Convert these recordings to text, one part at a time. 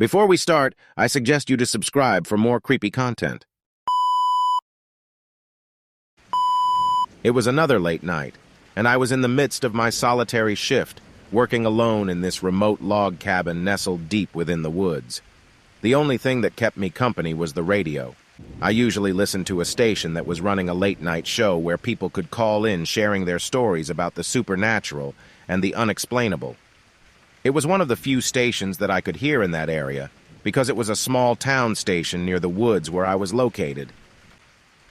Before we start, I suggest you to subscribe for more creepy content. It was another late night, and I was in the midst of my solitary shift, working alone in this remote log cabin nestled deep within the woods. The only thing that kept me company was the radio. I usually listened to a station that was running a late-night show where people could call in sharing their stories about the supernatural and the unexplainable. It was one of the few stations that I could hear in that area because it was a small town station near the woods where I was located.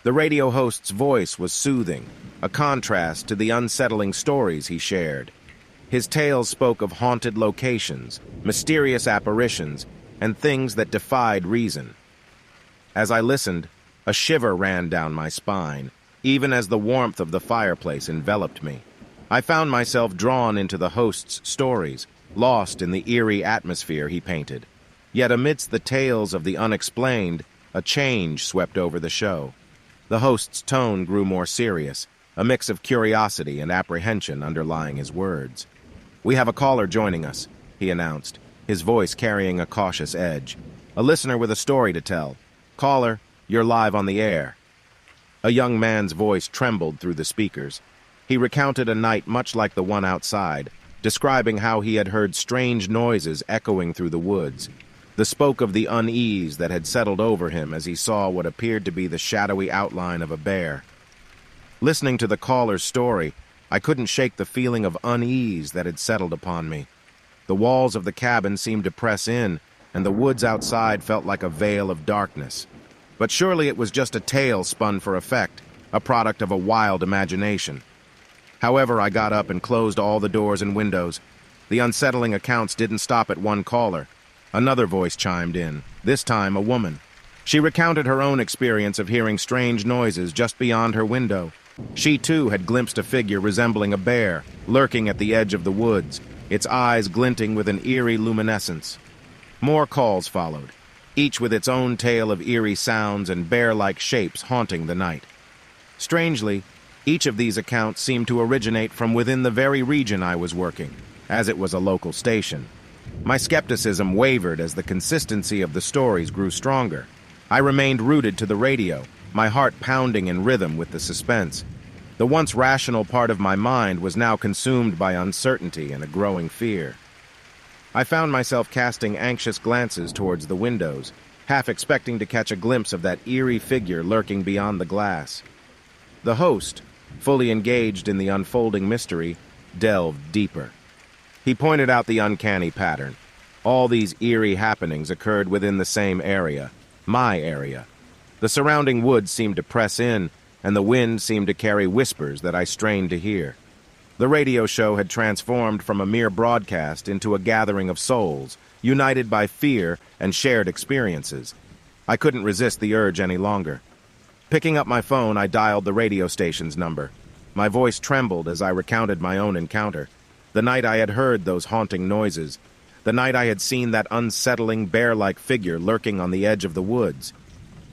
The radio host's voice was soothing, a contrast to the unsettling stories he shared. His tales spoke of haunted locations, mysterious apparitions, and things that defied reason. As I listened, a shiver ran down my spine, even as the warmth of the fireplace enveloped me. I found myself drawn into the host's stories, lost in the eerie atmosphere he painted. Yet amidst the tales of the unexplained, a change swept over the show. The host's tone grew more serious, a mix of curiosity and apprehension underlying his words. "We have a caller joining us," he announced, his voice carrying a cautious edge. "A listener with a story to tell. Caller, you're live on the air." A young man's voice trembled through the speakers. He recounted a night much like the one outside, describing how he had heard strange noises echoing through the woods. The spoke of the unease that had settled over him as he saw what appeared to be the shadowy outline of a bear. Listening to the caller's story, I couldn't shake the feeling of unease that had settled upon me. The walls of the cabin seemed to press in, and the woods outside felt like a veil of darkness. But surely it was just a tale spun for effect, a product of a wild imagination. However, I got up and closed all the doors and windows. The unsettling accounts didn't stop at one caller. Another voice chimed in, this time a woman. She recounted her own experience of hearing strange noises just beyond her window. She, too, had glimpsed a figure resembling a bear, lurking at the edge of the woods, its eyes glinting with an eerie luminescence. More calls followed, each with its own tale of eerie sounds and bear-like shapes haunting the night. Strangely, each of these accounts seemed to originate from within the very region I was working, as it was a local station. My skepticism wavered as the consistency of the stories grew stronger. I remained rooted to the radio, my heart pounding in rhythm with the suspense. The once rational part of my mind was now consumed by uncertainty and a growing fear. I found myself casting anxious glances towards the windows, half expecting to catch a glimpse of that eerie figure lurking beyond the glass. The host, fully engaged in the unfolding mystery, delved deeper. He pointed out the uncanny pattern. All these eerie happenings occurred within the same area, my area. The surrounding woods seemed to press in, and the wind seemed to carry whispers that I strained to hear. The radio show had transformed from a mere broadcast into a gathering of souls, united by fear and shared experiences. I couldn't resist the urge any longer. Picking up my phone, I dialed the radio station's number. My voice trembled as I recounted my own encounter. The night I had heard those haunting noises. The night I had seen that unsettling bear-like figure lurking on the edge of the woods.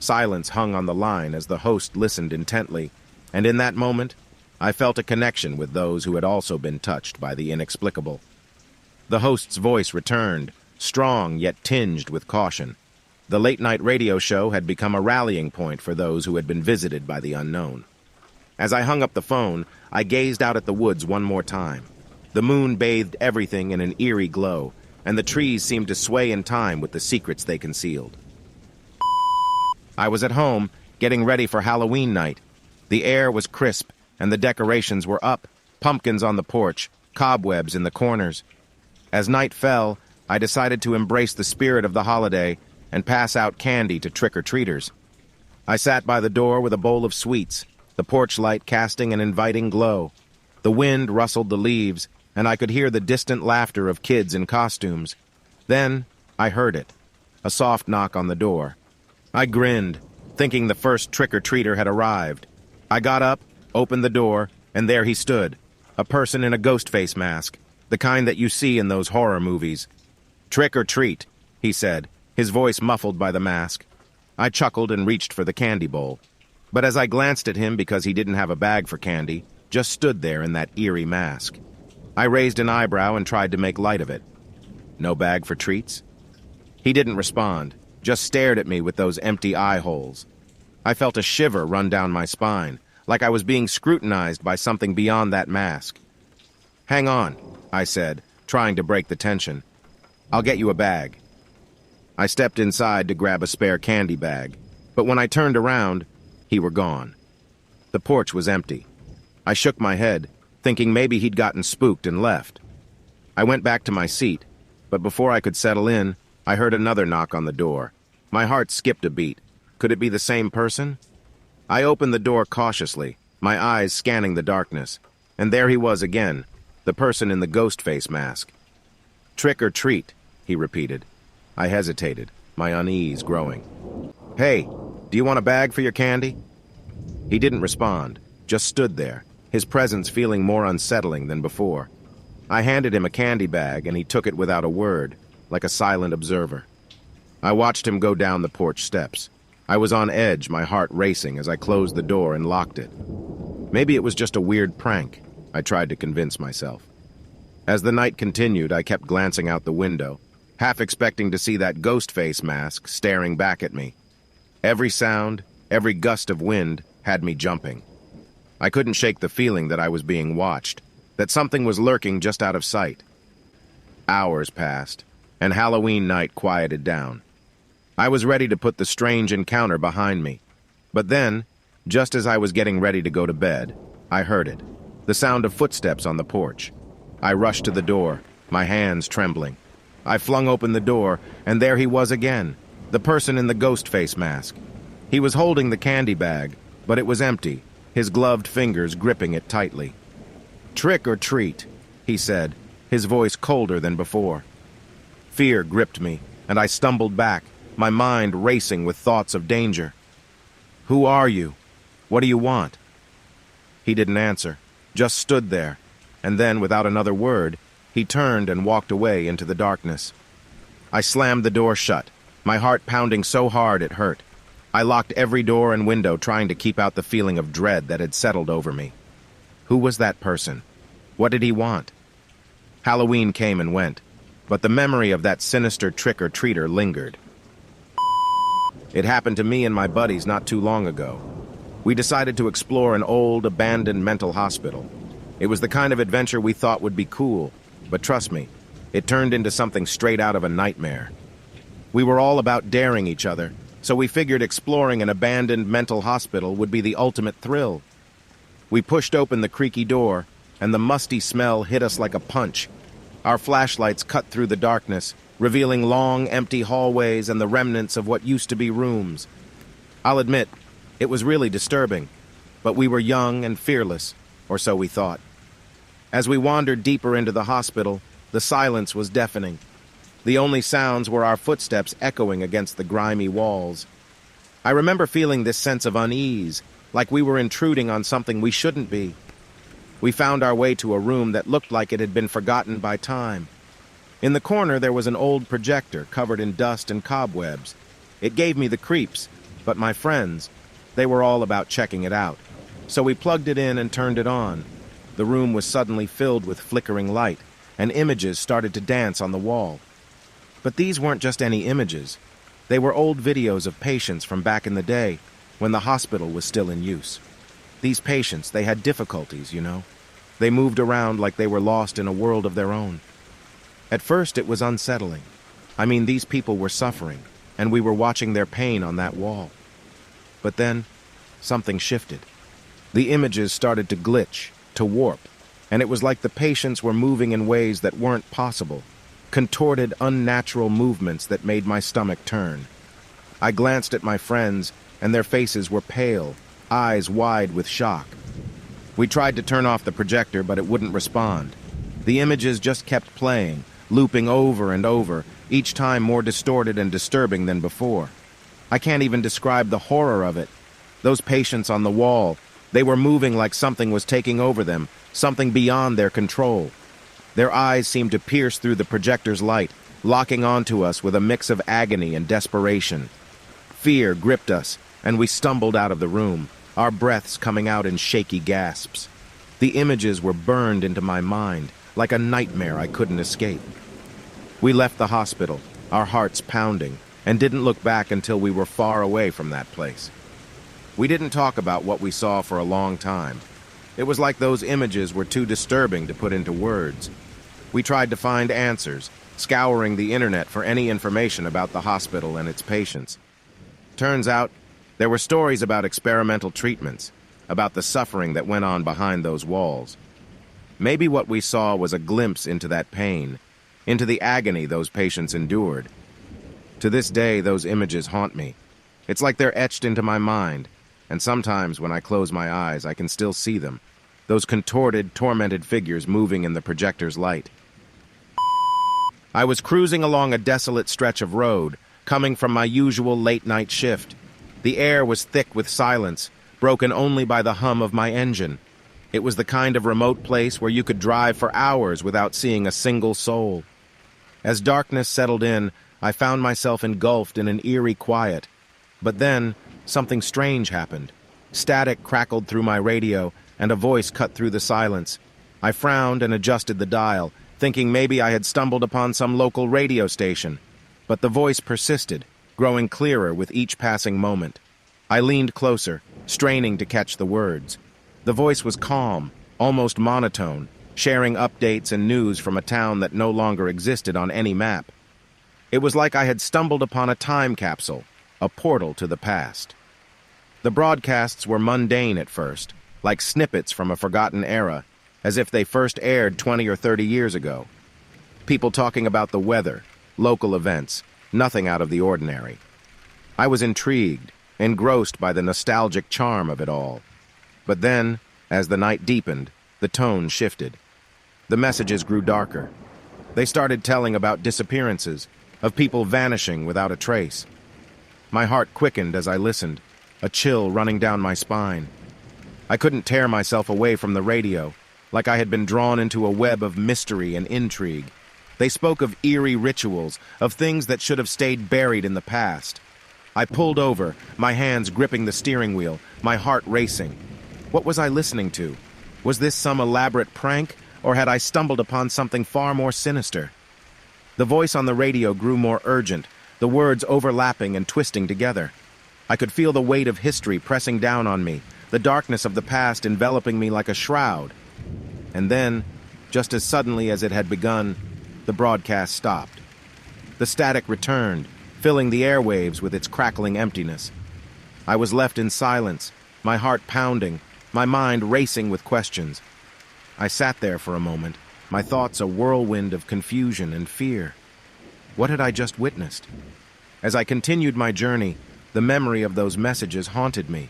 Silence hung on the line as the host listened intently, and in that moment, I felt a connection with those who had also been touched by the inexplicable. The host's voice returned, strong yet tinged with caution. The late-night radio show had become a rallying point for those who had been visited by the unknown. As I hung up the phone, I gazed out at the woods one more time. The moon bathed everything in an eerie glow, and the trees seemed to sway in time with the secrets they concealed. I was at home, getting ready for Halloween night. The air was crisp, and the decorations were up, pumpkins on the porch, cobwebs in the corners. As night fell, I decided to embrace the spirit of the holiday and pass out candy to trick-or-treaters. I sat by the door with a bowl of sweets, the porch light casting an inviting glow. The wind rustled the leaves, and I could hear the distant laughter of kids in costumes. Then I heard it, a soft knock on the door. I grinned, thinking the first trick-or-treater had arrived. I got up, opened the door, and there he stood, a person in a ghost face mask, the kind that you see in those horror movies. "Trick or treat," he said, his voice muffled by the mask. I chuckled and reached for the candy bowl. But as I glanced at him because he didn't have a bag for candy, just stood there in that eerie mask. I raised an eyebrow and tried to make light of it. "No bag for treats?" He didn't respond, just stared at me with those empty eye holes. I felt a shiver run down my spine, like I was being scrutinized by something beyond that mask. "Hang on," I said, trying to break the tension. "I'll get you a bag." I stepped inside to grab a spare candy bag, but when I turned around, he were gone. The porch was empty. I shook my head, thinking maybe he'd gotten spooked and left. I went back to my seat, but before I could settle in, I heard another knock on the door. My heart skipped a beat. Could it be the same person? I opened the door cautiously, my eyes scanning the darkness, and there he was again, the person in the ghost face mask. "Trick or treat," he repeated. I hesitated, my unease growing. "Hey, do you want a bag for your candy?" He didn't respond, just stood there, his presence feeling more unsettling than before. I handed him a candy bag, and he took it without a word, like a silent observer. I watched him go down the porch steps. I was on edge, my heart racing as I closed the door and locked it. Maybe it was just a weird prank, I tried to convince myself. As the night continued, I kept glancing out the window, half expecting to see that ghost face mask staring back at me. Every sound, every gust of wind had me jumping. I couldn't shake the feeling that I was being watched, that something was lurking just out of sight. Hours passed, and Halloween night quieted down. I was ready to put the strange encounter behind me. But then, just as I was getting ready to go to bed, I heard it, the sound of footsteps on the porch. I rushed to the door, my hands trembling. I flung open the door, and there he was again, the person in the ghost face mask. He was holding the candy bag, but it was empty, his gloved fingers gripping it tightly. "Trick or treat," he said, his voice colder than before. Fear gripped me, and I stumbled back, my mind racing with thoughts of danger. "Who are you? What do you want?" He didn't answer, just stood there, and then, without another word, he turned and walked away into the darkness. I slammed the door shut, my heart pounding so hard it hurt. I locked every door and window, trying to keep out the feeling of dread that had settled over me. Who was that person? What did he want? Halloween came and went, but the memory of that sinister trick-or-treater lingered. It happened to me and my buddies not too long ago. We decided to explore an old, abandoned mental hospital. It was the kind of adventure we thought would be cool, but trust me, it turned into something straight out of a nightmare. We were all about daring each other, so we figured exploring an abandoned mental hospital would be the ultimate thrill. We pushed open the creaky door, and the musty smell hit us like a punch. Our flashlights cut through the darkness, revealing long, empty hallways and the remnants of what used to be rooms. I'll admit, it was really disturbing, but we were young and fearless, or so we thought. As we wandered deeper into the hospital, the silence was deafening. The only sounds were our footsteps echoing against the grimy walls. I remember feeling this sense of unease, like we were intruding on something we shouldn't be. We found our way to a room that looked like it had been forgotten by time. In the corner there was an old projector covered in dust and cobwebs. It gave me the creeps, but my friends, they were all about checking it out. So we plugged it in and turned it on. The room was suddenly filled with flickering light, and images started to dance on the wall. But these weren't just any images. They were old videos of patients from back in the day, when the hospital was still in use. These patients, they had difficulties, you know. They moved around like they were lost in a world of their own. At first, it was unsettling. I mean, these people were suffering, and we were watching their pain on that wall. But then, something shifted. The images started to glitch, to warp, and it was like the patients were moving in ways that weren't possible, contorted, unnatural movements that made my stomach turn. I glanced at my friends, and their faces were pale, eyes wide with shock. We tried to turn off the projector, but it wouldn't respond. The images just kept playing, looping over and over, each time more distorted and disturbing than before. I can't even describe the horror of it. Those patients on the wall, they were moving like something was taking over them, something beyond their control. Their eyes seemed to pierce through the projector's light, locking onto us with a mix of agony and desperation. Fear gripped us, and we stumbled out of the room, our breaths coming out in shaky gasps. The images were burned into my mind, like a nightmare I couldn't escape. We left the hospital, our hearts pounding, and didn't look back until we were far away from that place. We didn't talk about what we saw for a long time. It was like those images were too disturbing to put into words. We tried to find answers, scouring the internet for any information about the hospital and its patients. Turns out, there were stories about experimental treatments, about the suffering that went on behind those walls. Maybe what we saw was a glimpse into that pain, into the agony those patients endured. To this day, those images haunt me. It's like they're etched into my mind, and sometimes when I close my eyes, I can still see them, those contorted, tormented figures moving in the projector's light. I was cruising along a desolate stretch of road, coming from my usual late-night shift. The air was thick with silence, broken only by the hum of my engine. It was the kind of remote place where you could drive for hours without seeing a single soul. As darkness settled in, I found myself engulfed in an eerie quiet. But then, something strange happened. Static crackled through my radio, and a voice cut through the silence. I frowned and adjusted the dial, thinking maybe I had stumbled upon some local radio station. But the voice persisted, growing clearer with each passing moment. I leaned closer, straining to catch the words. The voice was calm, almost monotone, sharing updates and news from a town that no longer existed on any map. It was like I had stumbled upon a time capsule, a portal to the past. The broadcasts were mundane at first, like snippets from a forgotten era, as if they first aired 20 or 30 years ago. People talking about the weather, local events, nothing out of the ordinary. I was intrigued, engrossed by the nostalgic charm of it all. But then, as the night deepened, the tone shifted. The messages grew darker. They started telling about disappearances, of people vanishing without a trace. My heart quickened as I listened, a chill running down my spine. I couldn't tear myself away from the radio, like I had been drawn into a web of mystery and intrigue. They spoke of eerie rituals, of things that should have stayed buried in the past. I pulled over, my hands gripping the steering wheel, my heart racing. What was I listening to? Was this some elaborate prank, or had I stumbled upon something far more sinister? The voice on the radio grew more urgent, the words overlapping and twisting together. I could feel the weight of history pressing down on me, the darkness of the past enveloping me like a shroud. And then, just as suddenly as it had begun, the broadcast stopped. The static returned, filling the airwaves with its crackling emptiness. I was left in silence, my heart pounding, my mind racing with questions. I sat there for a moment, my thoughts a whirlwind of confusion and fear. What had I just witnessed? As I continued my journey, the memory of those messages haunted me.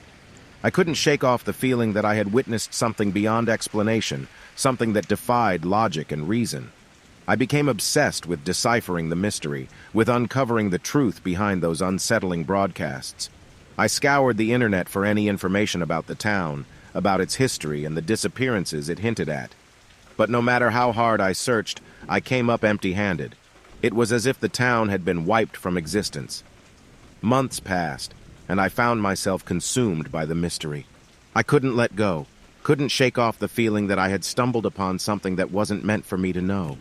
I couldn't shake off the feeling that I had witnessed something beyond explanation, something that defied logic and reason. I became obsessed with deciphering the mystery, with uncovering the truth behind those unsettling broadcasts. I scoured the internet for any information about the town, about its history and the disappearances it hinted at. But no matter how hard I searched, I came up empty-handed. It was as if the town had been wiped from existence. Months passed, and I found myself consumed by the mystery. I couldn't let go, couldn't shake off the feeling that I had stumbled upon something that wasn't meant for me to know.